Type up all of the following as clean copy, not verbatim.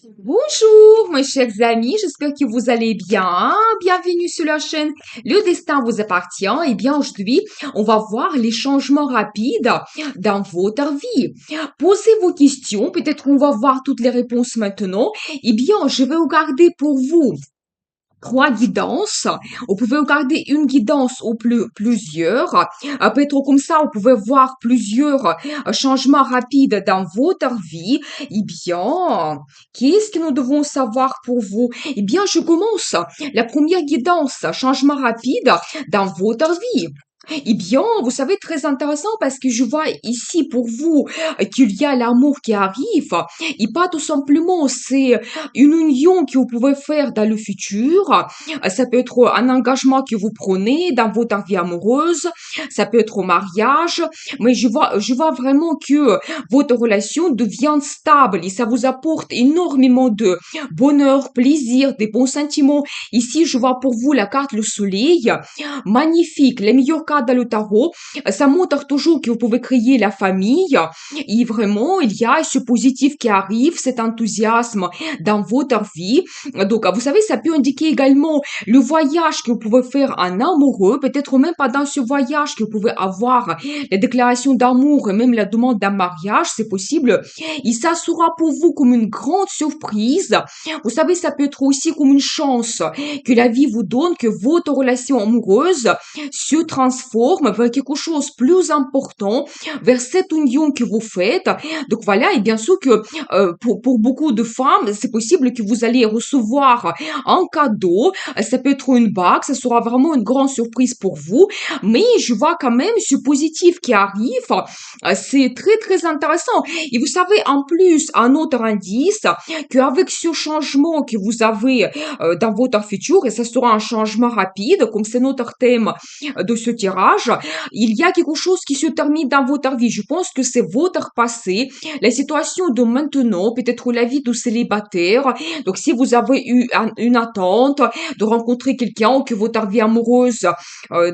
Bonjour, mes chers amis, j'espère que vous allez bien. Bienvenue sur la chaîne Le Destin vous appartient. Et bien, aujourd'hui, on va voir les changements rapides dans votre vie. Posez vos questions, peut-être on va voir toutes les réponses maintenant. Eh bien, je vais regarder pour vous trois guidances. Vous pouvez regarder une guidance ou plusieurs. Peut-être comme ça, vous pouvez voir plusieurs changements rapides dans votre vie. Eh bien, qu'est-ce que nous devons savoir pour vous? Eh bien, je commence. La première guidance, changement rapide dans votre vie. Eh bien, vous savez, très intéressant parce que je vois ici pour vous qu'il y a l'amour qui arrive et pas tout simplement c'est une union que vous pouvez faire dans le futur. Ça peut être un engagement que vous prenez dans votre vie amoureuse, ça peut être au mariage, mais je vois vraiment que votre relation devient stable et ça vous apporte énormément de bonheur, plaisir, des bons sentiments. Ici, je vois pour vous la carte le soleil. Magnifique, les meilleures cartes dans le tarot. Ça montre toujours que vous pouvez créer la famille. Et vraiment, il y a ce positif qui arrive, cet enthousiasme dans votre vie. Donc, vous savez, ça peut indiquer également le voyage que vous pouvez faire en amoureux. Peut-être même pendant ce voyage que vous pouvez avoir les déclarations d'amour et même la demande d'un mariage, c'est possible. Et ça sera pour vous comme une grande surprise. Vous savez, ça peut être aussi comme une chance que la vie vous donne, que votre relation amoureuse se transforme vers quelque chose de plus important, vers cette union que vous faites. Donc voilà, et bien sûr que pour beaucoup de femmes, c'est possible que vous allez recevoir un cadeau. Ça peut être une bague, ça sera vraiment une grande surprise pour vous. Mais je vois quand même ce positif qui arrive. C'est très très intéressant. Et vous savez, en plus, un autre indice, qu'avec ce changement que vous avez dans votre futur, et ça sera un changement rapide, comme c'est notre thème de ce tirage, il y a quelque chose qui se termine dans votre vie. Je pense que c'est votre passé, la situation de maintenant, peut-être la vie de célibataire. Donc, si vous avez eu une attente de rencontrer quelqu'un ou que votre vie amoureuse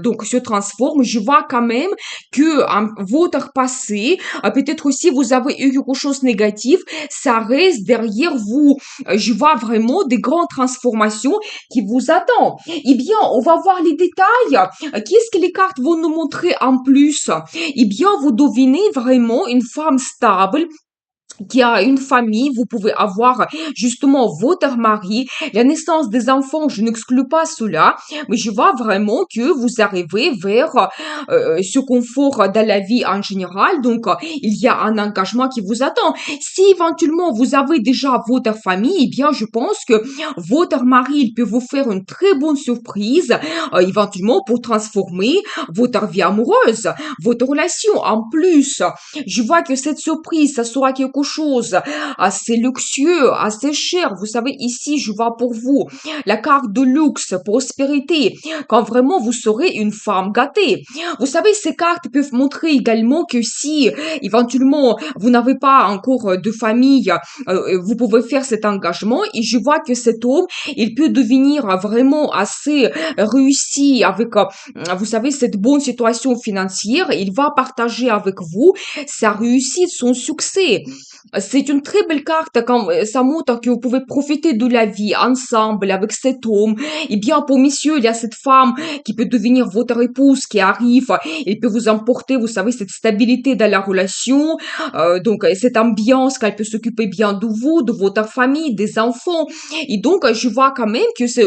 donc se transforme, je vois quand même que votre passé, peut-être aussi vous avez eu quelque chose de négatif, ça reste derrière vous. Je vois vraiment des grandes transformations qui vous attendent. Eh bien, on va voir les détails. Qu'est-ce que les cartes vont nous montrer en plus? Eh bien, vous devinez vraiment une femme stable qui a une famille, vous pouvez avoir justement votre mari, la naissance des enfants, je n'exclus pas cela, mais je vois vraiment que vous arrivez vers ce confort dans la vie en général, donc il y a un engagement qui vous attend. Si éventuellement vous avez déjà votre famille, eh bien je pense que votre mari, il peut vous faire une très bonne surprise, éventuellement pour transformer votre vie amoureuse, votre relation. En plus, je vois que cette surprise, ça sera quelque chose assez luxueux, assez cher. Vous savez, ici, je vois pour vous la carte de luxe, prospérité, quand vraiment vous serez une femme gâtée. Vous savez, ces cartes peuvent montrer également que si éventuellement vous n'avez pas encore de famille, vous pouvez faire cet engagement et je vois que cet homme, il peut devenir vraiment assez réussi avec, vous savez, cette bonne situation financière. Il va partager avec vous sa réussite, son succès. C'est une très belle carte quand ça montre que vous pouvez profiter de la vie ensemble avec cet homme. Et bien, pour messieurs, il y a cette femme qui peut devenir votre épouse qui arrive. Elle peut vous emporter, vous savez, cette stabilité dans la relation. Donc, cette ambiance qu'elle peut s'occuper bien de vous, de votre famille, des enfants. Et donc, je vois quand même que c'est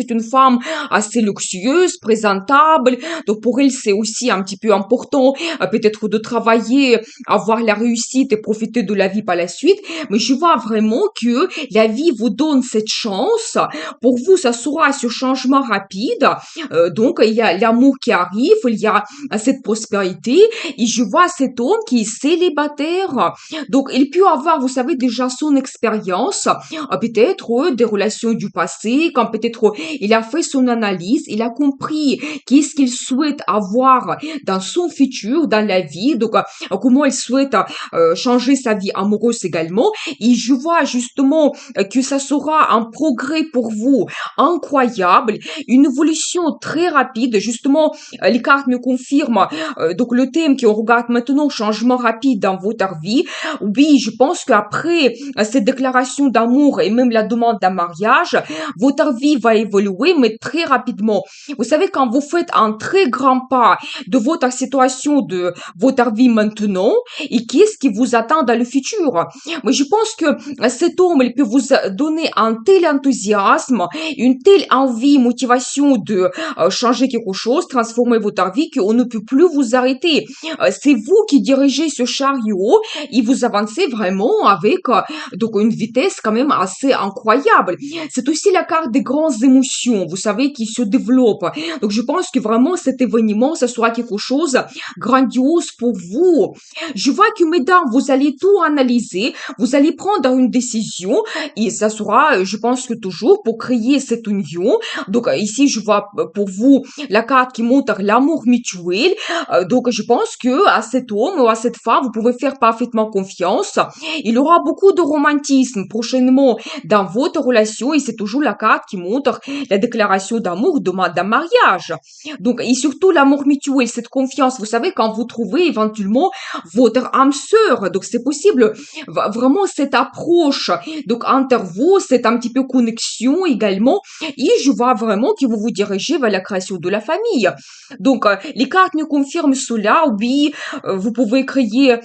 une femme assez luxueuse, présentable. Donc, pour elle, c'est aussi un petit peu important, peut-être de travailler, avoir la réussite et profiter de la vie par la suite. Mais je vois vraiment que la vie vous donne cette chance. Pour vous, ça sera ce changement rapide. Donc, il y a l'amour qui arrive, il y a cette prospérité. Et je vois cet homme qui est célibataire. Donc, il peut avoir, vous savez, déjà son expérience, peut-être des relations du passé, quand peut-être il a fait son analyse, il a compris qu'est-ce qu'il souhaite avoir dans son futur, dans la vie, donc comment il souhaite changer sa vie amoureuse amoureuse également. Et je vois justement que ça sera un progrès pour vous incroyable, une évolution très rapide. Justement, les cartes me confirment donc le thème qu'on regarde maintenant, changement rapide dans votre vie. Oui, je pense qu'après cette déclaration d'amour et même la demande d'un mariage, votre vie va évoluer, mais très rapidement. Vous savez, quand vous faites un très grand pas de votre situation, de votre vie maintenant, et qu'est-ce qui vous attend dans le futur? Mais je pense que cet homme, il peut vous donner un tel enthousiasme, une telle envie, motivation de changer quelque chose, transformer votre vie, qu'on ne peut plus vous arrêter. C'est vous qui dirigez ce chariot et vous avancez vraiment avec donc une vitesse quand même assez incroyable. C'est aussi la carte des grandes émotions, vous savez, qui se développent. Donc je pense que vraiment cet événement, ça sera quelque chose grandiose pour vous. Je vois que mesdames, vous allez tout analyser, vous allez prendre une décision et ça sera, je pense que toujours pour créer cette union. Donc ici, je vois pour vous la carte qui montre l'amour mutuel. Donc je pense que à cet homme ou à cette femme, vous pouvez faire parfaitement confiance. Il aura beaucoup de romantisme prochainement dans votre relation et c'est toujours la carte qui montre la déclaration d'amour, demande d'un mariage. Donc, et surtout l'amour mutuel, cette confiance, vous savez, quand vous trouvez éventuellement votre âme sœur, donc c'est possible, vraiment cette approche, donc entre vous, c'est un petit peu connexion également, et je vois vraiment que vous vous dirigez vers la création de la famille. Donc, les cartes nous confirment cela, oui, vous pouvez créer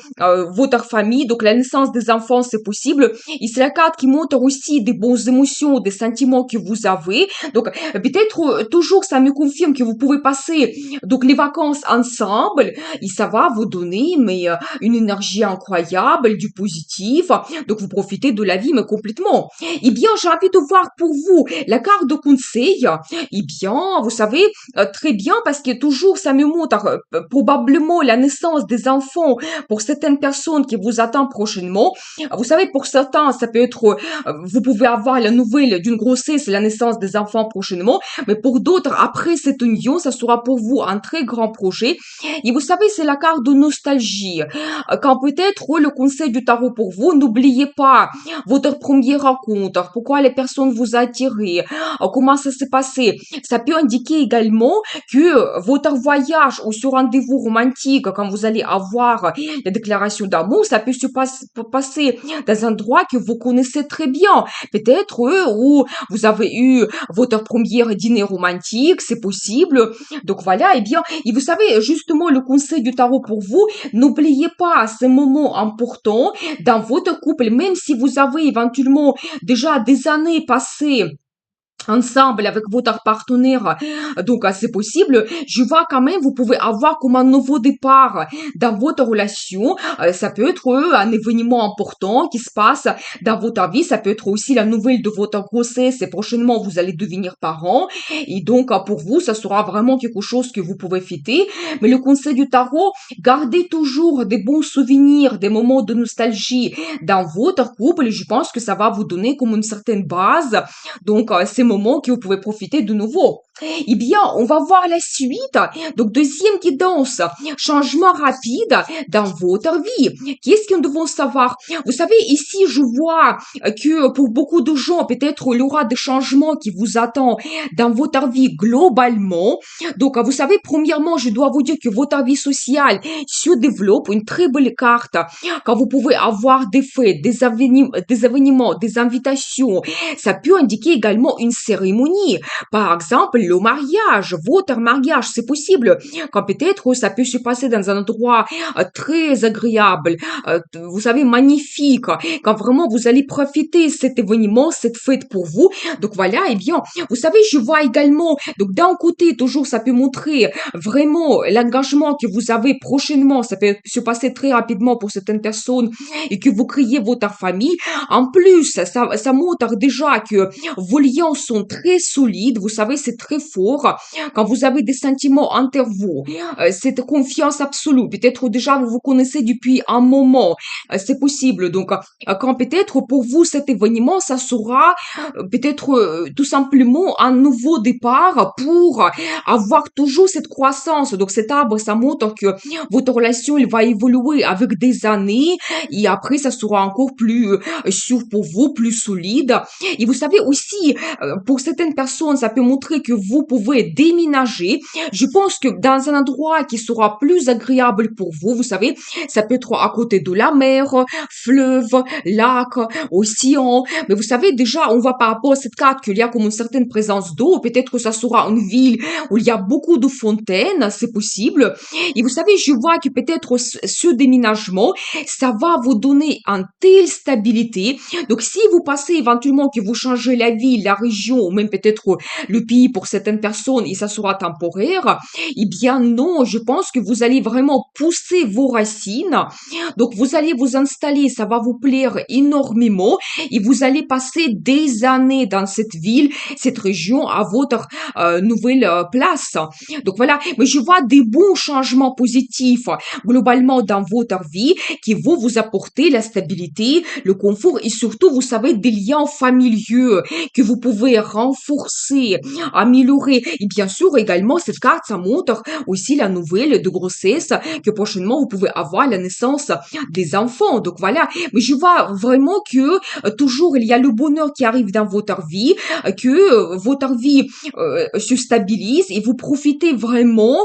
votre famille, donc la naissance des enfants, c'est possible, et c'est la carte qui montre aussi des bonnes émotions, des sentiments que vous avez, donc peut-être toujours ça me confirme que vous pouvez passer donc les vacances ensemble et ça va vous donner mais une énergie incroyable, du positif. Donc vous profitez de la vie mais complètement. Eh bien, j'ai envie de voir pour vous la carte de conseil. Eh bien, vous savez très bien parce que toujours ça me montre probablement la naissance des enfants pour certaines personnes qui vous attendent prochainement. Vous savez, pour certains, ça peut être vous pouvez avoir la nouvelle d'une grossesse, la naissance des enfants prochainement, mais pour d'autres, après cette union, ça sera pour vous un très grand projet. Et vous savez, c'est la carte de nostalgie. Quand peut-être le conseil du tarot pour vous, n'oubliez pas votre première rencontre, pourquoi les personnes vous attirent, comment ça s'est passé. Ça peut indiquer également que votre voyage ou ce rendez-vous romantique, quand vous allez avoir la déclaration d'amour, ça peut se passer dans un endroit que vous connaissez très bien. Peut-être où vous avez eu votre premier dîner romantique, c'est possible. Donc voilà, eh bien, et vous savez, justement, le conseil du tarot pour vous, n'oubliez pas ces moments importants dans votre couple, même si vous avez éventuellement déjà des années passées ensemble avec votre partenaire, donc c'est possible. Je vois quand même, vous pouvez avoir comme un nouveau départ dans votre relation. Ça peut être un événement important qui se passe dans votre vie. Ça peut être aussi la nouvelle de votre grossesse et prochainement vous allez devenir parent. Et donc pour vous, ça sera vraiment quelque chose que vous pouvez fêter. Mais le conseil du tarot, gardez toujours des bons souvenirs, des moments de nostalgie dans votre couple. Et je pense que ça va vous donner comme une certaine base. Donc ces moments que vous pouvez profiter de nouveau. Eh bien, on va voir la suite. Donc, deuxième guidance, changement rapide dans votre vie. Qu'est-ce que nous devons savoir? Vous savez, ici, je vois que pour beaucoup de gens, peut-être il y aura des changements qui vous attendent dans votre vie globalement. Donc, vous savez, premièrement, je dois vous dire que votre vie sociale se développe, une très belle carte, quand vous pouvez avoir des fêtes, des événements, des invitations. Ça peut indiquer également une cérémonie. Par exemple, le mariage, votre mariage, c'est possible. Quand peut-être ça peut se passer dans un endroit très agréable, vous savez, magnifique. Quand vraiment vous allez profiter de cet événement, cette fête pour vous. Donc voilà, eh bien, vous savez, je vois également, donc d'un côté, toujours, ça peut montrer vraiment l'engagement que vous avez prochainement. Ça peut se passer très rapidement pour certaines personnes et que vous créez votre famille. En plus, ça montre déjà que vos liens sont sont très solides. Vous savez, c'est très fort. Quand vous avez des sentiments envers vous, cette confiance absolue, peut-être déjà vous vous connaissez depuis un moment, c'est possible. Donc, quand peut-être pour vous cet événement, ça sera peut-être tout simplement un nouveau départ pour avoir toujours cette croissance. Donc, cet arbre, ça montre que votre relation, il va évoluer avec des années et après, ça sera encore plus sûr pour vous, plus solide. Et vous savez aussi, pour certaines personnes, ça peut montrer que vous pouvez déménager. Je pense que dans un endroit qui sera plus agréable pour vous, vous savez, ça peut être à côté de la mer, fleuve, lac, océan. Mais vous savez, déjà, on voit par rapport à cette carte qu'il y a comme une certaine présence d'eau. Peut-être que ça sera une ville où il y a beaucoup de fontaines, c'est possible. Et vous savez, je vois que peut-être ce déménagement, ça va vous donner une telle stabilité. Donc, si vous passez éventuellement que vous changez la ville, la région, ou même peut-être le pays pour certaines personnes, et ça sera temporaire, eh bien non, je pense que vous allez vraiment pousser vos racines. Donc, vous allez vous installer, ça va vous plaire énormément, et vous allez passer des années dans cette ville, cette région, à votre nouvelle place. Donc voilà, mais je vois des bons changements positifs globalement dans votre vie qui vont vous apporter la stabilité, le confort et surtout, vous savez, des liens familiaux que vous pouvez renforcer, améliorer. Et bien sûr, également, cette carte, ça montre aussi la nouvelle de grossesse que prochainement, vous pouvez avoir la naissance des enfants. Donc voilà, mais je vois vraiment que toujours, il y a le bonheur qui arrive dans votre vie, que votre vie se stabilise et vous profitez vraiment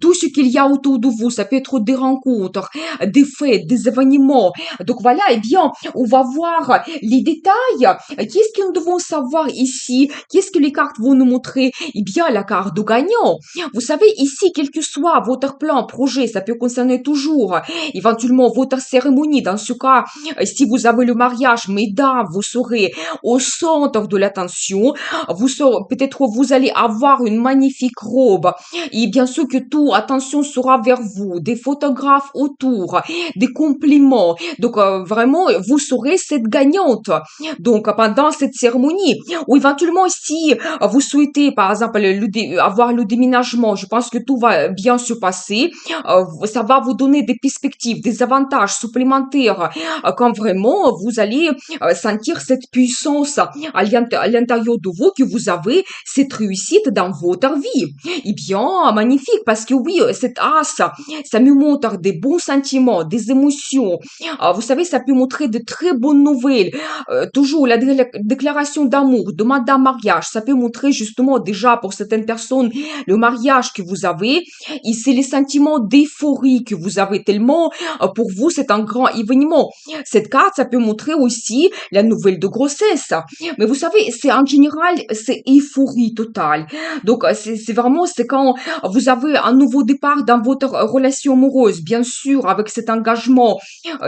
tout ce qu'il y a autour de vous. Ça peut être des rencontres, des fêtes, des événements. Donc voilà, eh bien, on va voir les détails. Qu'est-ce que nous devons savoir ici? Qu'est-ce que les cartes vont nous montrer? Eh bien, la carte de gagnant. Vous savez, ici, quel que soit votre plan, projet, ça peut concerner toujours éventuellement votre cérémonie. Dans ce cas, si vous avez le mariage, mesdames, vous serez au centre de l'attention. Vous serez, peut-être vous allez avoir une magnifique robe. Et bien sûr que tout, attention sera vers vous. Des photographes autour, des compliments. Donc, vraiment, vous serez cette gagnante. Donc, pendant cette cérémonie. Ou éventuellement, si vous souhaitez, par exemple, avoir le déménagement, je pense que tout va bien se passer. Ça va vous donner des perspectives, des avantages supplémentaires. Quand vraiment, vous allez sentir cette puissance à l'intérieur de vous que vous avez cette réussite dans votre vie. Eh bien, magnifique, parce que oui, cette as, ça me montre des bons sentiments, des émotions. Vous savez, ça peut montrer de très bonnes nouvelles. Toujours la déclaration d'amour, demande d'un mariage, ça peut montrer justement déjà pour certaines personnes le mariage que vous avez. Et c'est les sentiments d'euphorie que vous avez tellement, pour vous, c'est un grand événement. Cette carte, ça peut montrer aussi la nouvelle de grossesse. Mais vous savez, c'est en général, c'est euphorie totale. Donc, c'est vraiment, c'est quand vous avez un nouveau départ dans votre relation amoureuse, bien sûr, avec cet engagement,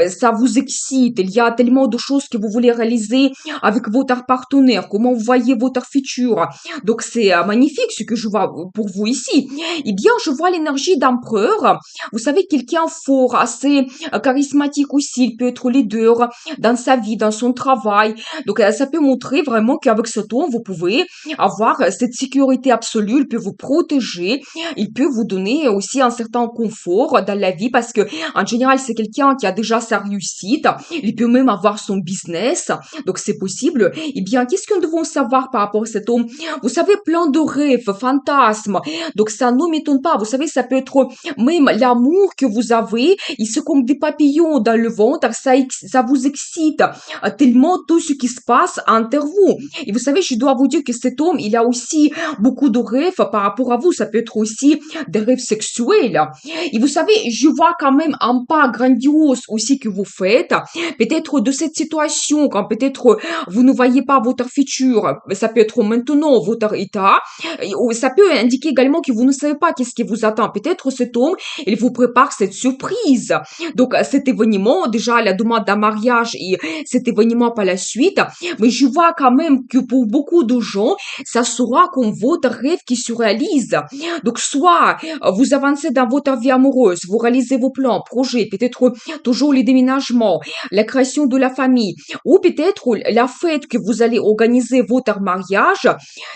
ça vous excite. Il y a tellement de choses que vous voulez réaliser avec votre partenaire, comment vous voyez votre futur. Donc, c'est magnifique ce que je vois pour vous ici. Eh bien, je vois l'énergie d'empereur. Vous savez, quelqu'un fort, assez charismatique aussi, il peut être leader dans sa vie, dans son travail. Donc, ça peut montrer vraiment qu'avec ce ton, vous pouvez avoir cette sécurité absolue, il peut vous protéger, il peut vous donner aussi un certain confort dans la vie parce que, en général, c'est quelqu'un qui a déjà sa réussite, il peut même avoir son business, donc c'est possible. Eh bien, qu'est-ce que nous devons savoir par rapport à cet homme? Vous savez, plein de rêves, fantasmes, donc ça ne m'étonne pas. Vous savez, ça peut être même l'amour que vous avez, et c'est comme des papillons dans le ventre, ça vous excite tellement tout ce qui se passe entre vous. Et vous savez, je dois vous dire que cet homme, il a aussi beaucoup de rêves par rapport à vous. Ça peut être aussi des rêves sexuels. Et vous savez, je vois quand même un pas grandiose aussi que vous faites. Peut-être de cette situation, quand peut-être vous ne voyez pas votre futur, ça peut être maintenant votre état. Ça peut indiquer également que vous ne savez pas qu'est-ce qui vous attend. Peut-être cet homme, il vous prépare cette surprise. Donc, cet événement, déjà, la demande d'un mariage et cet événement par la suite. Mais je vois quand même que pour beaucoup de gens, ça sera comme votre rêve qui se réalise. Donc, soit vous avancez dans votre vie amoureuse, vous réalisez vos plans, projets, peut-être toujours les déménagements, la création de la famille, ou peut-être la fête que vous allez organiser votre mariage,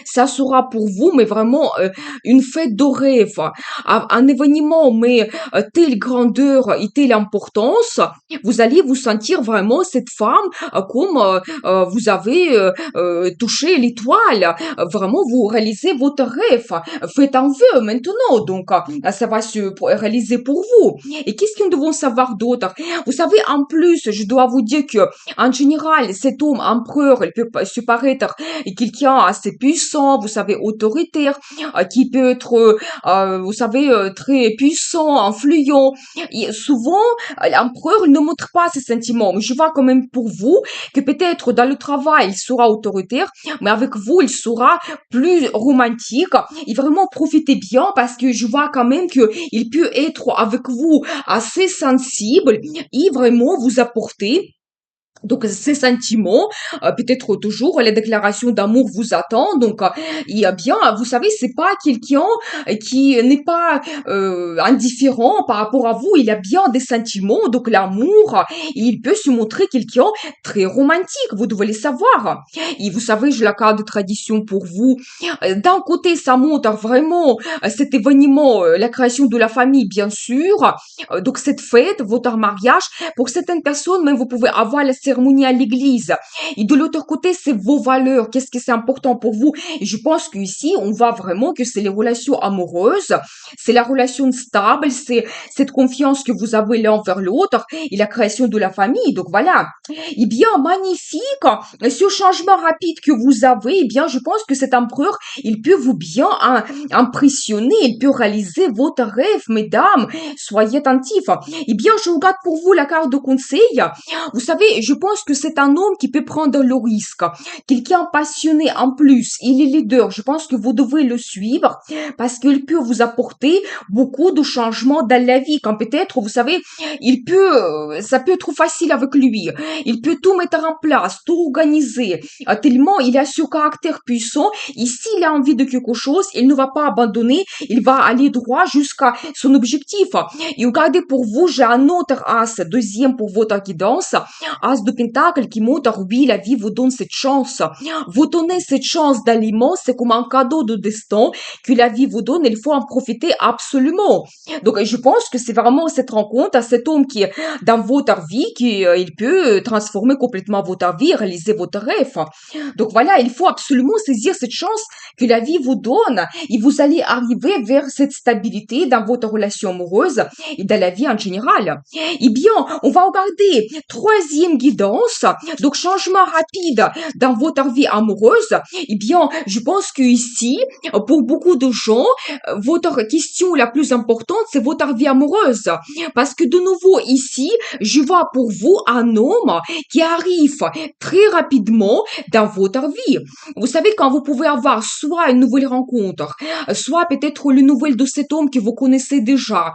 ça sera pour vous, mais vraiment une fête de rêve, un événement, mais telle grandeur et telle importance, vous allez vous sentir vraiment cette femme comme vous avez touché l'étoile. Vraiment, vous réalisez votre rêve. Faites un vœu maintenant, donc ça va réaliser pour vous. Et qu'est-ce que nous devons savoir d'autre? Vous savez, en plus, je dois vous dire que en général, cet homme empereur, il peut se paraître quelqu'un assez puissant, vous savez, autoritaire, qui peut être, vous savez, très puissant, influent. Et souvent, l'empereur ne montre pas ses sentiments. Mais je vois quand même pour vous que peut-être dans le travail, il sera autoritaire, mais avec vous, il sera plus romantique. Et vraiment, profitez bien parce que je vois quand même que il peut être avec vous assez sensible et vraiment vous apporter donc ces sentiments, peut-être toujours les déclarations d'amour vous attendent. Donc il y a bien, vous savez, c'est pas quelqu'un qui n'est pas indifférent par rapport à vous. Il a bien des sentiments. Donc l'amour, il peut se montrer quelqu'un très romantique. Vous devez le savoir. Et vous savez, je la carte de tradition pour vous. D'un côté, ça montre vraiment cet événement, la création de la famille, bien sûr. Donc cette fête, votre mariage, pour certaines personnes, même vous pouvez avoir la cérémonie à l'église. Et de l'autre côté, c'est vos valeurs. Qu'est-ce que c'est important pour vous? Et je pense qu'ici, on voit vraiment que c'est les relations amoureuses, c'est la relation stable, c'est cette confiance que vous avez l'un vers l'autre et la création de la famille. Donc voilà. Eh bien, magnifique. Ce changement rapide que vous avez, eh bien, je pense que cet empereur, il peut vous bien impressionner, il peut réaliser votre rêve, mesdames. Soyez attentifs. Eh bien, je regarde pour vous la carte de conseil. Vous savez, je pense que c'est un homme qui peut prendre le risque. Quelqu'un passionné en plus. Il est leader. Je pense que vous devez le suivre parce qu'il peut vous apporter beaucoup de changements dans la vie. Quand peut-être, vous savez, ça peut être facile avec lui. Il peut tout mettre en place, tout organiser. Tellement il a ce caractère puissant. Et s'il a envie de quelque chose, il ne va pas abandonner. Il va aller droit jusqu'à son objectif. Et regardez pour vous, j'ai un autre as, deuxième pour votre guidance, as de pentacle qui montre, oui, la vie vous donne cette chance. Vous donnez cette chance d'aliment, c'est comme un cadeau de destin que la vie vous donne, il faut en profiter absolument. Donc, je pense que c'est vraiment cette rencontre à cet homme qui est dans votre vie, il peut transformer complètement votre vie, réaliser votre rêve. Donc voilà, il faut absolument saisir cette chance que la vie vous donne et vous allez arriver vers cette stabilité dans votre relation amoureuse et dans la vie en général. Eh bien, on va regarder troisième guidance, donc changement rapide dans votre vie amoureuse. Eh bien, je pense que ici, pour beaucoup de gens, votre question la plus importante, c'est votre vie amoureuse. Parce que de nouveau ici, je vois pour vous un homme qui arrive très rapidement dans votre vie. Vous savez, quand vous pouvez avoir soit une nouvelle rencontre, soit peut-être les nouvelles de cet homme que vous connaissez déjà,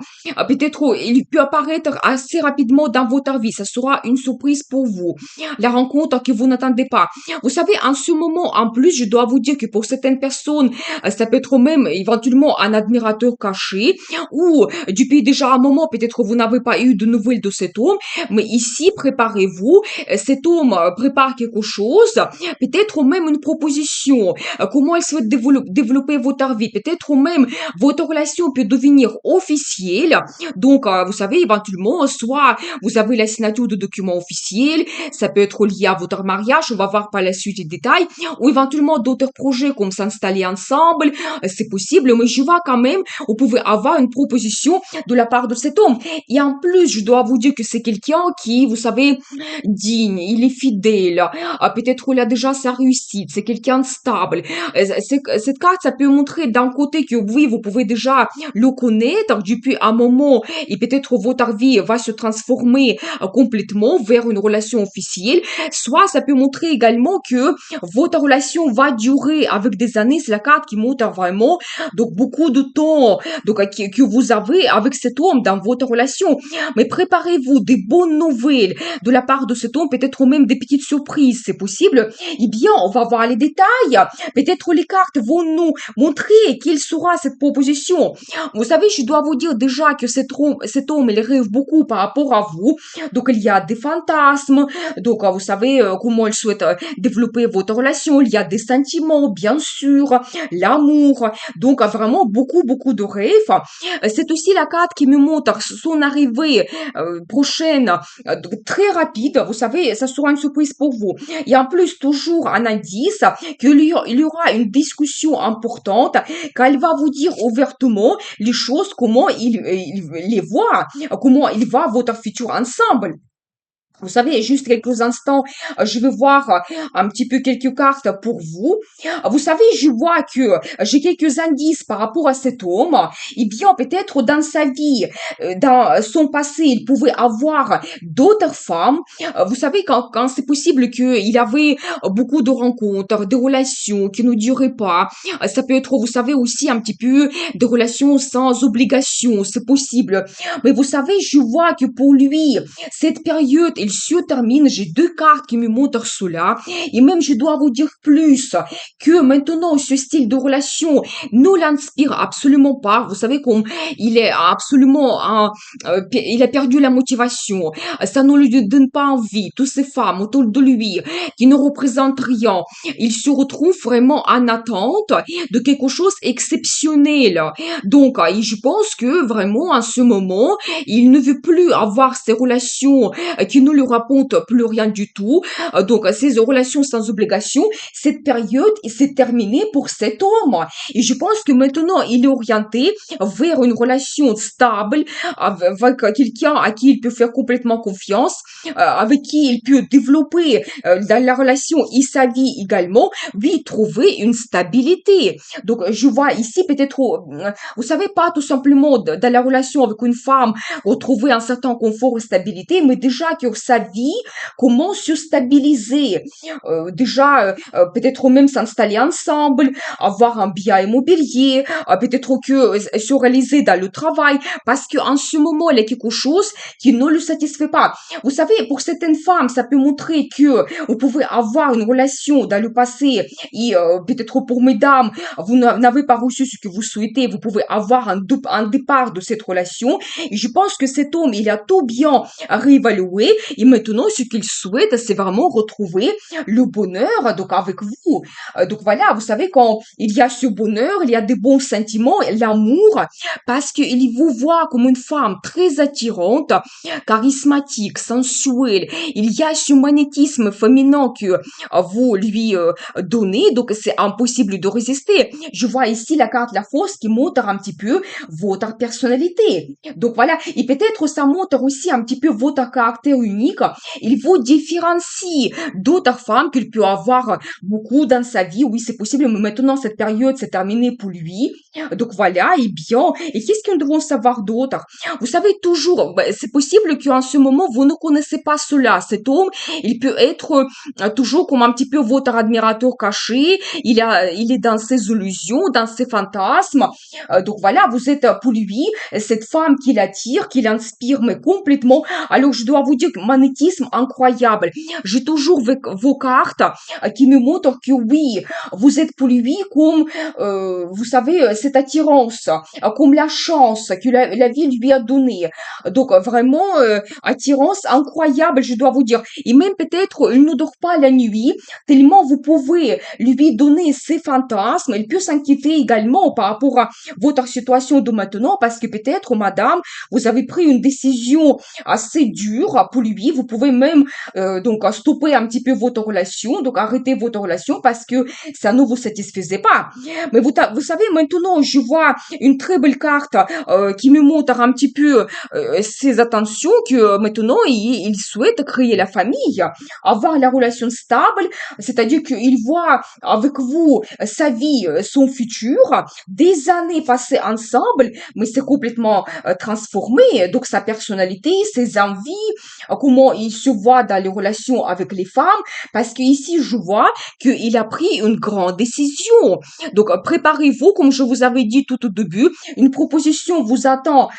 peut-être il peut apparaître assez rapidement dans votre vie. Ça sera une surprise pour vous. La rencontre que vous n'attendez pas. Vous savez, en ce moment, en plus, je dois vous dire que pour certaines personnes, ça peut être même éventuellement un admirateur caché ou depuis déjà un moment, peut-être vous n'avez pas eu de nouvelles de cet homme, mais ici, préparez-vous. Cet homme prépare quelque chose, peut-être même une proposition. Comment il souhaite développer votre vie. Peut-être même votre relation peut devenir officielle. Donc, vous savez, éventuellement, soit vous avez la signature de documents officiels, ça peut être lié à votre mariage, on va voir par la suite les détails, ou éventuellement d'autres projets comme s'installer ensemble, c'est possible, mais je vois quand même, vous pouvez avoir une proposition de la part de cet homme. Et en plus, je dois vous dire que c'est quelqu'un qui, vous savez, digne, il est fidèle, peut-être il a déjà sa réussite, c'est quelqu'un de stable. Cette carte, ça peut montrer d'un côté que oui, vous pouvez déjà le connaître depuis un moment et peut-être votre vie va se transformer complètement vers une relation officielle, soit ça peut montrer également que votre relation va durer avec des années, c'est la carte qui montre vraiment donc beaucoup de temps donc que vous avez avec cet homme dans votre relation. Mais préparez-vous des bonnes nouvelles de la part de cet homme, peut-être même des petites surprises, c'est possible. Eh bien, on va voir les détails. Peut-être les cartes vont nous montrer quelle sera cette proposition. Vous savez, je dois vous dire déjà que cet homme, il rêve beaucoup par rapport à vous. Donc, il y a des fantasmes, fantasmes. Donc, vous savez comment il souhaite développer votre relation. Il y a des sentiments, bien sûr, l'amour. Donc, vraiment beaucoup de rêves. C'est aussi la carte qui me montre son arrivée prochaine, très rapide. Vous savez, ça sera une surprise pour vous. Et en plus, toujours un indice qu'il y aura une discussion importante, qu'elle va vous dire ouvertement les choses, comment il les voit, comment il va votre futur ensemble. Vous savez, juste quelques instants, je vais voir un petit peu quelques cartes pour vous. Vous savez, je vois que j'ai quelques indices par rapport à cet homme. Eh bien, peut-être dans sa vie, dans son passé, il pouvait avoir d'autres femmes. Vous savez, quand c'est possible qu'il avait beaucoup de rencontres, de relations qui ne duraient pas. Ça peut être, vous savez, aussi un petit peu de relations sans obligation. C'est possible. Mais vous savez, je vois que pour lui, cette période, il se termine. J'ai deux cartes qui me montrent cela. Et même, je dois vous dire plus que maintenant, ce style de relation ne l'inspire absolument pas. Vous savez, comme il est absolument, il a perdu la motivation. Ça ne lui donne pas envie. Toutes ces femmes autour de lui qui ne représentent rien. Il se retrouve vraiment en attente de quelque chose exceptionnel. Donc, je pense que vraiment, en ce moment, il ne veut plus avoir ces relations qui ne lui rapportent plus rien du tout. Donc, ces relations sans obligation, cette période s'est terminée pour cet homme. Et je pense que maintenant, il est orienté vers une relation stable avec quelqu'un à qui il peut faire complètement confiance, avec qui il peut développer dans la relation et sa vie également, lui trouver une stabilité. Donc, je vois ici peut-être, vous savez pas tout simplement dans la relation avec une femme retrouver un certain confort et stabilité, mais déjà que sa vie commence à se stabiliser. Déjà, peut-être même s'installer ensemble, avoir un bien immobilier, peut-être que se réaliser dans le travail, parce qu'en ce moment, il y a quelque chose qui ne le satisfait pas. Vous savez, pour certaines femmes, ça peut montrer que vous pouvez avoir une relation dans le passé et peut-être pour mesdames, vous n'avez pas reçu ce que vous souhaitez, vous pouvez avoir un départ de cette relation. Et je pense que cet homme, il a tout bien réévalué et maintenant, ce qu'il souhaite, c'est vraiment retrouver le bonheur donc avec vous. Donc voilà, vous savez, quand il y a ce bonheur, il y a des bons sentiments, l'amour, parce qu'il vous voit comme une femme très attirante, charismatique, sensuelle. Il y a ce magnétisme féminin que vous lui donnez, donc c'est impossible de résister. Je vois ici la carte La Force qui montre un petit peu votre personnalité. Donc voilà, et peut-être ça montre aussi un petit peu votre caractère unique. Il vous différencie d'autres femmes qu'il peut avoir beaucoup dans sa vie. Oui, c'est possible, mais maintenant cette période s'est terminée pour lui. Donc voilà, et bien, et qu'est-ce que nous devons savoir d'autre? Vous savez toujours, c'est possible qu'en ce moment vous ne connaissez pas cela. Cet homme, il peut être toujours comme un petit peu votre admirateur caché. Il est dans ses illusions, dans ses fantasmes. Donc voilà, vous êtes pour lui cette femme qui l'attire, qui l'inspire, mais complètement. Alors je dois vous dire que magnétisme incroyable. J'ai toujours vos cartes qui me montrent que oui, vous êtes pour lui comme, vous savez, cette attirance, comme la chance que la vie lui a donnée. Donc vraiment, attirance incroyable, je dois vous dire. Et même peut-être, il ne dort pas la nuit, tellement vous pouvez lui donner ses fantasmes. Il peut s'inquiéter également par rapport à votre situation de maintenant, parce que peut-être, madame, vous avez pris une décision assez dure pour lui. Vous pouvez même donc stopper un petit peu votre relation, donc arrêter votre relation parce que ça ne vous satisfaisait pas. Mais vous savez, maintenant, je vois une très belle carte qui me montre un petit peu ses attentions que maintenant, il souhaite créer la famille, avoir la relation stable, c'est-à-dire qu'il voit avec vous sa vie, son futur, des années passées ensemble, mais c'est complètement transformé. Donc, sa personnalité, ses envies, comment il se voit dans les relations avec les femmes, parce que ici, je vois qu'il a pris une grande décision. Donc, préparez-vous, comme je vous avais dit tout au début, une proposition vous attend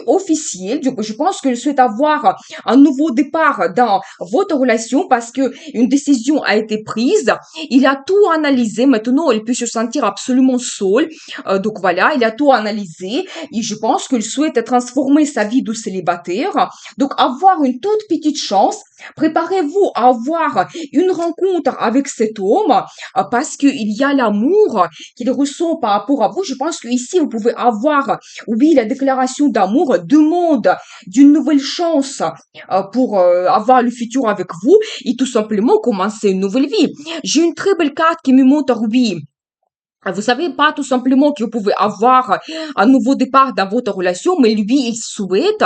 officielle. Je pense qu'il souhaite avoir un nouveau départ dans votre relation parce que une décision a été prise. Il a tout analysé. Maintenant, il peut se sentir absolument seul. Donc voilà, il a tout analysé et je pense qu'il souhaite transformer sa vie de célibataire. Donc avoir une toute toute petite chance. Préparez-vous à avoir une rencontre avec cet homme parce qu'il y a l'amour qu'il ressent par rapport à vous. Je pense qu'ici, vous pouvez avoir, oui, la déclaration d'amour demande d'une nouvelle chance pour avoir le futur avec vous et tout simplement commencer une nouvelle vie. J'ai une très belle carte qui me montre, oui, vous savez pas tout simplement que vous pouvez avoir un nouveau départ dans votre relation, mais lui, il souhaite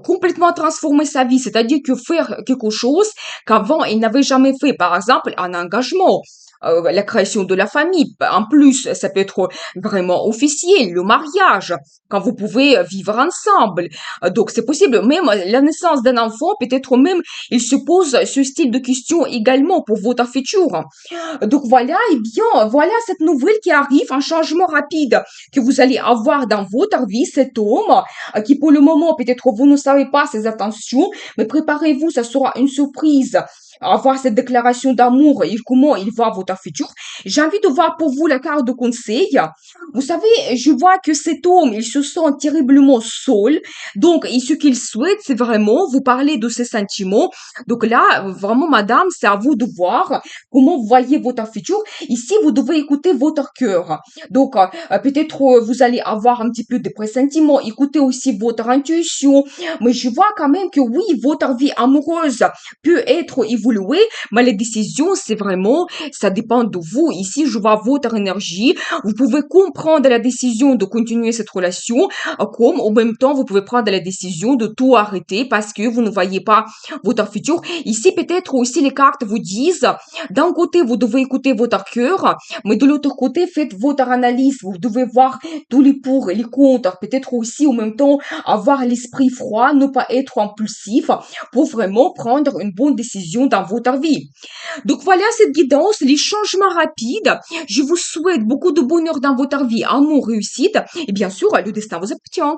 complètement transformer sa vie, c'est-à-dire que faire quelque chose qu'avant il n'avait jamais fait, par exemple un engagement. La création de la famille. En plus, ça peut être vraiment officiel, le mariage, quand vous pouvez vivre ensemble. Donc, c'est possible. Même la naissance d'un enfant, peut-être même, il se pose ce style de questions également pour votre futur. Donc voilà, et bien, voilà cette nouvelle qui arrive, un changement rapide que vous allez avoir dans votre vie, cet homme, qui pour le moment, peut-être vous ne savez pas ses intentions, mais préparez-vous, ça sera une surprise. Avoir cette déclaration d'amour et comment il voit votre futur. J'ai envie de voir pour vous la carte de conseil. Vous savez, je vois que cet homme, il se sent terriblement seul. Donc, et ce qu'il souhaite, c'est vraiment vous parler de ses sentiments. Donc là, vraiment, madame, c'est à vous de voir comment vous voyez votre futur. Ici, vous devez écouter votre cœur. Donc, peut-être vous allez avoir un petit peu de pressentiments. Écoutez aussi votre intuition. Mais je vois quand même que oui, votre vie amoureuse peut être évoluée, mais les décisions, c'est vraiment, ça dépend de vous. Ici, je vois votre énergie. Vous pouvez comprendre la décision de continuer cette relation, comme en même temps, vous pouvez prendre la décision de tout arrêter parce que vous ne voyez pas votre futur. Ici, peut-être aussi les cartes vous disent, d'un côté, vous devez écouter votre cœur, mais de l'autre côté, faites votre analyse. Vous devez voir tous les pour et les contre. Peut-être aussi, en même temps, avoir l'esprit froid, ne pas être impulsif pour vraiment prendre une bonne décision dans votre vie. Donc voilà cette guidance, les changements rapides. Je vous souhaite beaucoup de bonheur dans votre vie, amour, réussite et bien sûr, le destin vous appartient.